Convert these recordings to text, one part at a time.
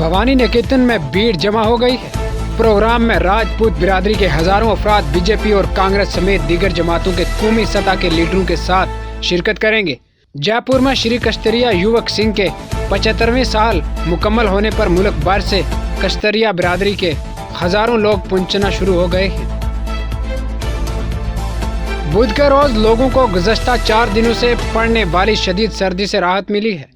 भवानी निकेतन में भीड़ जमा हो गई है। प्रोग्राम में राजपूत बिरादरी के हजारों अफराद बीजेपी और कांग्रेस समेत दीगर जमातों के कौमी सतह के लीडरों के साथ शिरकत करेंगे। जयपुर में श्री कश्तरिया युवक सिंह के 75वें साल मुकम्मल होने पर मुल्क भर से कश्तरिया बिरादरी के हजारों लोग पहुंचना शुरू हो गए हैं। बुध के रोज लोगों को गुज़श्ता 4 दिनों से पड़ने वाली शदीद सर्दी से राहत मिली है।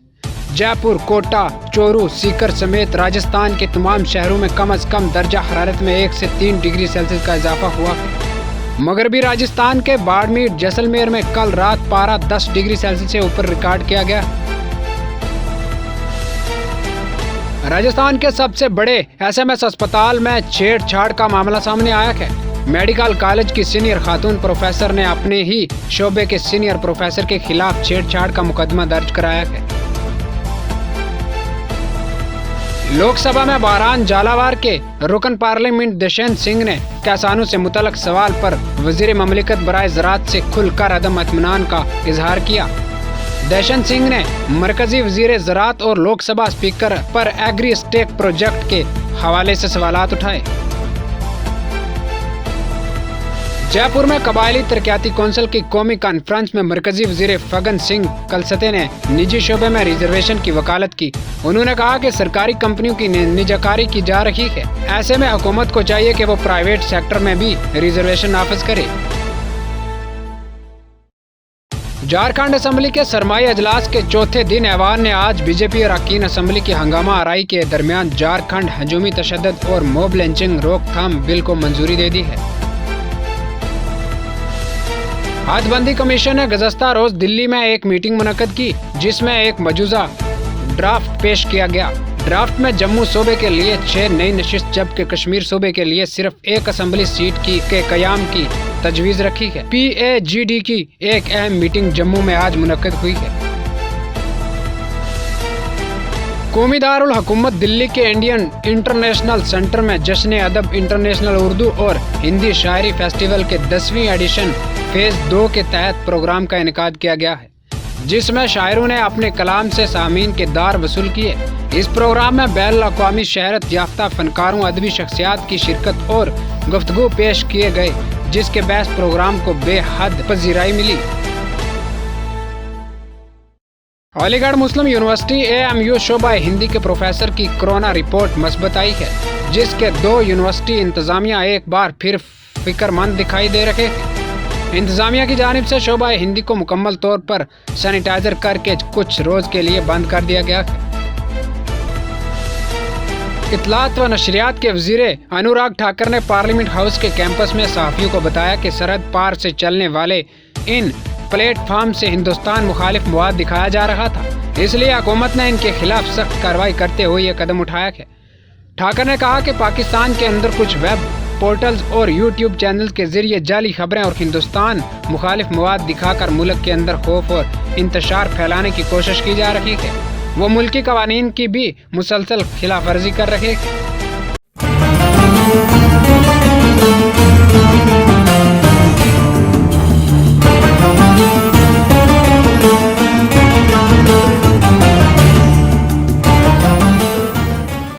जयपुर, कोटा, चोरू, सीकर समेत राजस्थान के तमाम शहरों में कम से कम दर्जा हरारत में 1 से 3 डिग्री सेल्सियस का इजाफा हुआ है। मगरबी राजस्थान के बाड़मेर, जैसलमेर में कल रात पारा 10 डिग्री सेल्सियस से ऊपर रिकॉर्ड किया गया। राजस्थान के सबसे बड़े एसएमएस अस्पताल में छेड़छाड़ का मामला सामने आया है। मेडिकल कॉलेज की सीनियर खातून प्रोफेसर ने अपने ही शोबे के सीनियर प्रोफेसर के खिलाफ छेड़छाड़ का मुकदमा दर्ज कराया है। लोकसभा में बारान झालावाड़ के रुकन पार्लियामेंट दशेन सिंह ने किसानों से मुतल्लक सवाल पर वजीर ममलिकत बराए ज़राअत से खुलकर अदम इत्मीनान का इजहार किया। दशेन सिंह ने मरकजी वजीर ज़राअत और लोकसभा स्पीकर पर एग्री स्टेक प्रोजेक्ट के हवाले से सवालात उठाए। जयपुर में कबायली तरक्याती कौंसिल की कौमी कॉन्फ्रेंस में मरकजी वजीर फग्गन सिंह कलसते ने निजी शोबे में रिजर्वेशन की वकालत की। उन्होंने कहा कि सरकारी कंपनियों की निजाकारी की जा रही है। ऐसे में हुकूमत को चाहिए कि वो प्राइवेट सेक्टर में भी रिजर्वेशन नाफिज करे। झारखंड असेंबली के सरमाई अजलास के चौथे दिन ऐवान ने आज बीजेपी और अरकान असेंबली की हंगामा आराई के दरमियान झारखंड हजूमी तशद्दुद और मॉब लिंचिंग रोकथाम बिल को मंजूरी दे दी है। हदबंदी कमीशन ने गुज़श्ता रोज दिल्ली में एक मीटिंग मुनक्कद की, जिसमें एक मौजूदा ड्राफ्ट पेश किया गया। ड्राफ्ट में जम्मू सूबे के लिए 6 नई नशिस्त जबकि कश्मीर सूबे के लिए सिर्फ 1 असेंबली सीट के कयाम की तजवीज़ रखी है। PAGD की एक अहम मीटिंग जम्मू में आज मुनक्कद हुई है। कौमी दारुल हुकूमत दिल्ली के इंडियन इंटरनेशनल सेंटर में जश्न अदब इंटरनेशनल उर्दू और हिंदी शायरी फेस्टिवल के 10वीं एडिशन फेज 2 के तहत प्रोग्राम का इनेकाद किया गया है, जिसमें शायरों ने अपने कलाम से सामीन के दार वसूल किए। इस प्रोग्राम में बैनुल अक़वामी शहरत याफ्ता फनकारों, अदबी शख्सियात की शिरकत और गुफ्तगू पेश किए गए, जिसके बहस प्रोग्राम को बेहद पजीराई मिली। अलीगढ़ मुस्लिम यूनिवर्सिटी AMU शोबा हिंदी के प्रोफेसर की कोरोना रिपोर्ट मस्बत आई है, जिसके 2 यूनिवर्सिटी इंतजामिया एक बार फिर फिक्रमंद दिखाई दे रहे हैं। इंतजामिया की जानिब से शोबा हिंदी को मुकम्मल तौर पर सैनिटाइजर करके कुछ रोज के लिए बंद कर दिया गया है। इत्तलात व नशरियात के वजीर अनुराग ठाकर ने पार्लियामेंट हाउस के कैंपस में सहाफियों को बताया कि सरहद पार से चलने वाले इन प्लेटफार्म से हिंदुस्तान मुखालिफ मवाद दिखाया जा रहा था, इसलिए हुकूमत ने इनके खिलाफ सख्त कार्रवाई करते हुए यह कदम उठाया है। ठाकर ने कहा कि पाकिस्तान के अंदर कुछ वेब पोर्टल्स और यूट्यूब चैनल के जरिए जाली खबरें और हिंदुस्तान मुखालिफ मवाद दिखाकर मुल्क के अंदर खौफ और इंतशार फैलाने की कोशिश की जा रही है। वो मुल्की कवानीन की भी मुसलसल खिलाफ वर्जी कर रहे हैं।